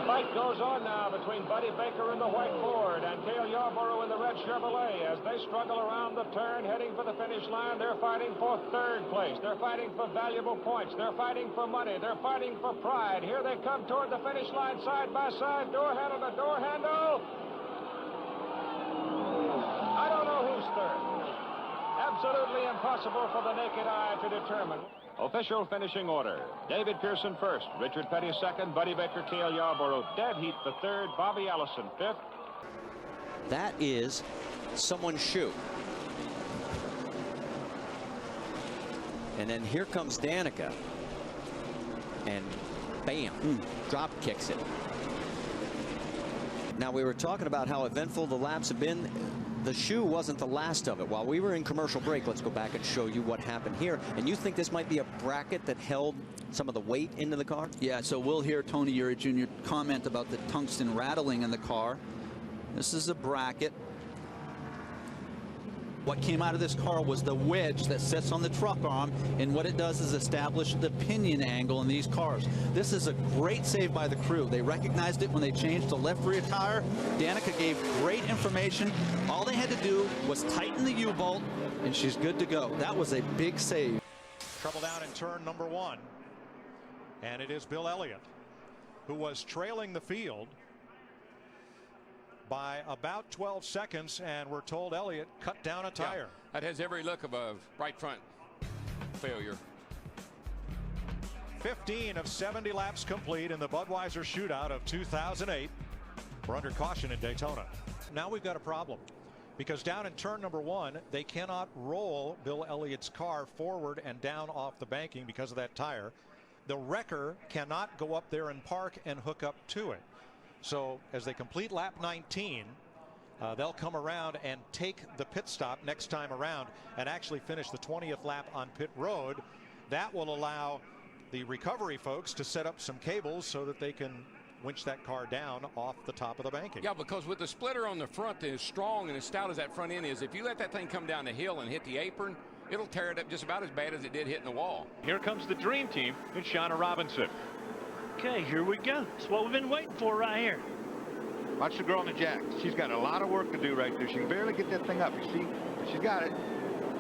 Fight goes on now between Buddy Baker in the white Ford and Cale Yarborough in the red Chevrolet as they struggle around the turn heading for the finish line. They're fighting for third place. They're fighting for valuable points. They're fighting for money. They're fighting for pride. Here they come toward the finish line side by side. Door handle to door handle. I don't know who's third. Absolutely impossible for the naked eye to determine. Official finishing order. David Pearson first, Richard Petty second, Buddy Baker, Cale Yarborough dead heat the third, Bobby Allison fifth. That is someone's shoe. And then here comes Danica. And bam, drop kicks it. Now we were talking about how eventful the laps have been. The shoe wasn't the last of it. While we were in commercial break, let's go back and show you what happened here. And you think this might be a bracket that held some of the weight into the car? Yeah, so we'll hear Tony Eury Jr. comment about the tungsten rattling in the car. This is a bracket. What came out of this car was the wedge that sits on the truck arm, and what it does is establish the pinion angle in these cars. This is a great save by the crew. They recognized it when they changed the left rear tire. Danica gave great information. All they had to do was tighten the U-bolt, and she's good to go. That was a big save. Trouble down in turn number one, and it is Bill Elliott, who was trailing the field by about 12 seconds, and we're told Elliott cut down a tire. Yeah, that has every look of a right front failure. 15 of 70 laps complete in the Budweiser shootout of 2008. We're under caution in Daytona. Now we've got a problem, because down in turn number one, they cannot roll Bill Elliott's car forward and down off the banking because of that tire. The wrecker cannot go up there and park and hook up to it. So as they complete lap 19, they'll come around and take the pit stop next time around and actually finish the 20th lap on pit road. That will allow the recovery folks to set up some cables so that they can winch that car down off the top of the banking. Yeah, because with the splitter on the front as strong and as stout as that front end is, if you let that thing come down the hill and hit the apron, it'll tear it up just about as bad as it did hitting the wall. Here comes the dream team in Shauna Robinson. Okay, here we go. It's what we've been waiting for right here. Watch the girl on the jack. She's got a lot of work to do right there. She can barely get that thing up. You see? She's got it.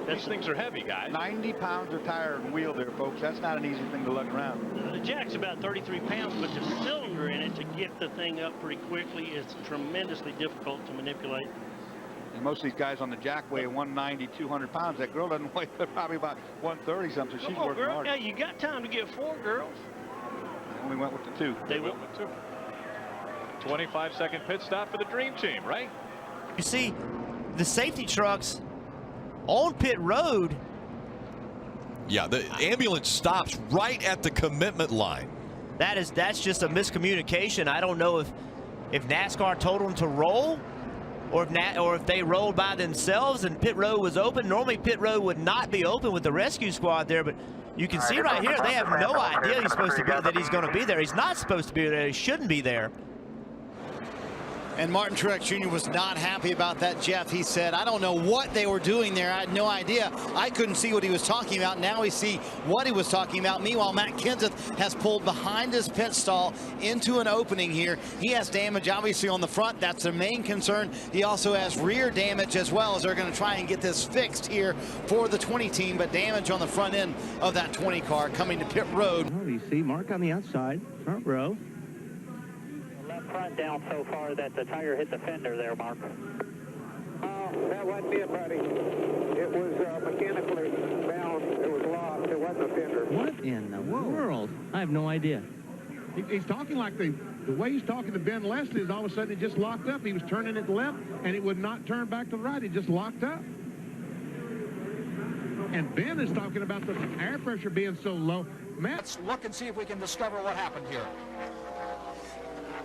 These things are heavy, guys. 90 pounds of tire and wheel there, folks. That's not an easy thing to lug around. The jack's about 33 pounds, but the cylinder in it to get the thing up pretty quickly is tremendously difficult to manipulate. And most of these guys on the jack weigh 190, 200 pounds. That girl doesn't weigh probably about 130 something. She's working girl. hard. Yeah, you got time to get 4 girls. We went with the 2. They went with 2. 25-second pit stop for the dream team, right? You see the safety trucks on pit road. Yeah, the ambulance stops right at the commitment line. That's just a miscommunication. I don't know if NASCAR told them to roll, or if they rolled by themselves and pit road was open. Normally pit road would not be open with the rescue squad there, but you can see right here they have no idea he's supposed to be, that he's going to be there. He's not supposed to be there. He shouldn't be there. And Martin Truex Jr. was not happy about that, Jeff. He said, I don't know what they were doing there. I had no idea. I couldn't see what he was talking about. Now we see what he was talking about. Meanwhile, Matt Kenseth has pulled behind his pit stall into an opening here. He has damage, obviously, on the front. That's the main concern. He also has rear damage as well, as they're going to try and get this fixed here for the 20 team, but damage on the front end of that 20 car coming to pit road. Oh, you see Mark on the outside, front row. Front down so far that the tire hit the fender there, Mark. That wasn't it, buddy. It was mechanically bound. It was locked. It wasn't a fender. What in the world? I have no idea. He's talking like the way he's talking to Ben Leslie is all of a sudden it just locked up. He was turning it left, and it would not turn back to the right. It just locked up. And Ben is talking about the air pressure being so low. Matt, let's look and see if we can discover what happened here.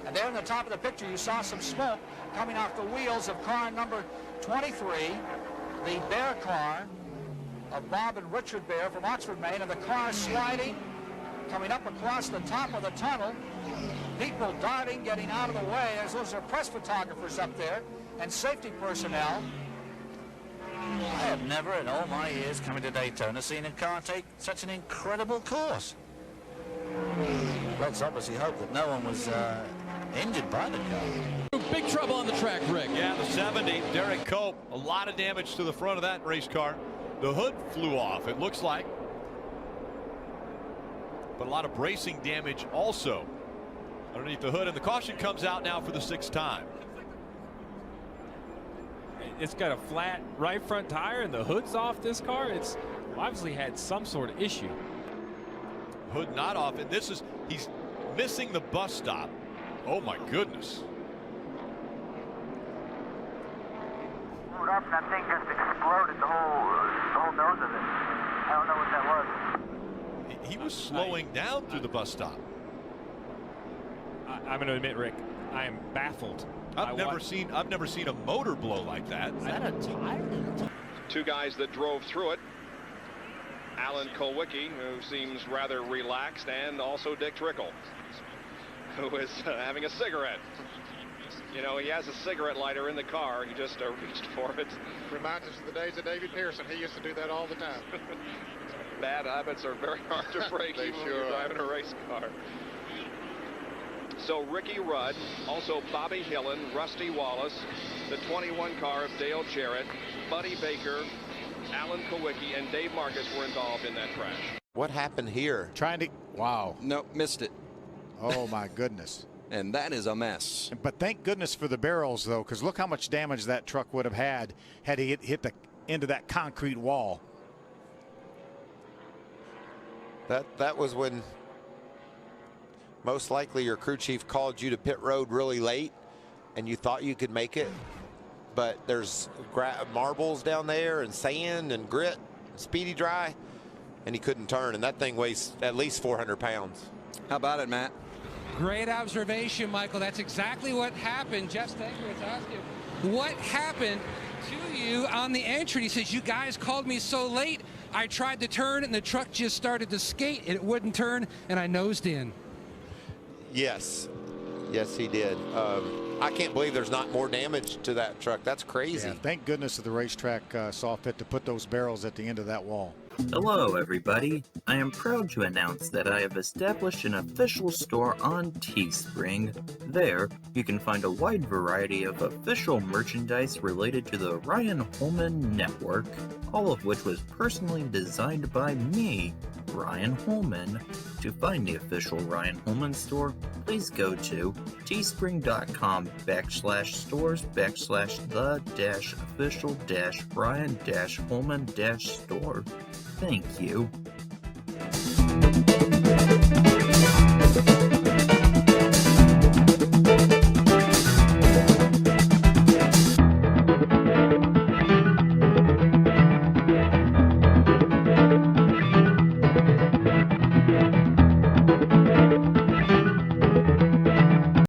And there in the top of the picture, you saw some smoke coming off the wheels of car number 23, the Bear car of Bob and Richard Bear from Oxford, Maine, and the car sliding, coming up across the top of the tunnel. People darting, getting out of the way, as those are press photographers up there and safety personnel. I have never in all my years coming to Daytona seen a car take such an incredible course. Let's obviously hope that no one was Injured by the car. Big trouble on the track, Rick. Yeah, the 70, Derek Cope. A lot of damage to the front of that race car. The hood flew off, it looks like. But a lot of bracing damage also underneath the hood. And the caution comes out now for the 6th time. It's got a flat right front tire and the hood's off this car. It's obviously had some sort of issue. Hood not off, and he's missing the bus stop. Oh my goodness. Up, that thing just exploded, the whole nose of it. I don't know what that was. He was slowing down through the bus stop. I'm going to admit, Rick, I am baffled. I've never seen a motor blow like that. Is that a tire? Two guys that drove through it. Alan Kulwicki, who seems rather relaxed, and also Dick Trickle, who is having a cigarette. You know, he has a cigarette lighter in the car. He just reached for it. Reminds us of the days of David Pearson. He used to do that all the time. Bad habits are very hard to break even when you're driving a race car. So Ricky Rudd, also Bobby Hillen, Rusty Wallace, the 21 car of Dale Jarrett, Buddy Baker, Alan Kulwicki, and Dave Marcus were involved in that crash. What happened here? Wow. Nope, missed it. Oh, my goodness. And that is a mess. But thank goodness for the barrels, though, because look how much damage that truck would have had he hit the end of that concrete wall. That was when most likely your crew chief called you to pit road really late, and you thought you could make it. But there's marbles down there and sand and grit, and speedy dry, and he couldn't turn. And that thing weighs at least 400 pounds. How about it, Matt? Great observation, Michael. That's exactly what happened. Jeff Stankiewicz asked him, what happened to you on the entry? He says, you guys called me so late. I tried to turn, and the truck just started to skate, and it wouldn't turn, and I nosed in. Yes. Yes, he did. I can't believe there's not more damage to that truck. That's crazy. Yeah, thank goodness that the racetrack saw fit to put those barrels at the end of that wall. Hello everybody, I am proud to announce that I have established an official store on Teespring. There, you can find a wide variety of official merchandise related to the Ryan Holman Network, all of which was personally designed by me, Ryan Holman. To find the official Ryan Holman store, please go to teespring.com/stores/the-official-Ryan-Holman-store. Thank you.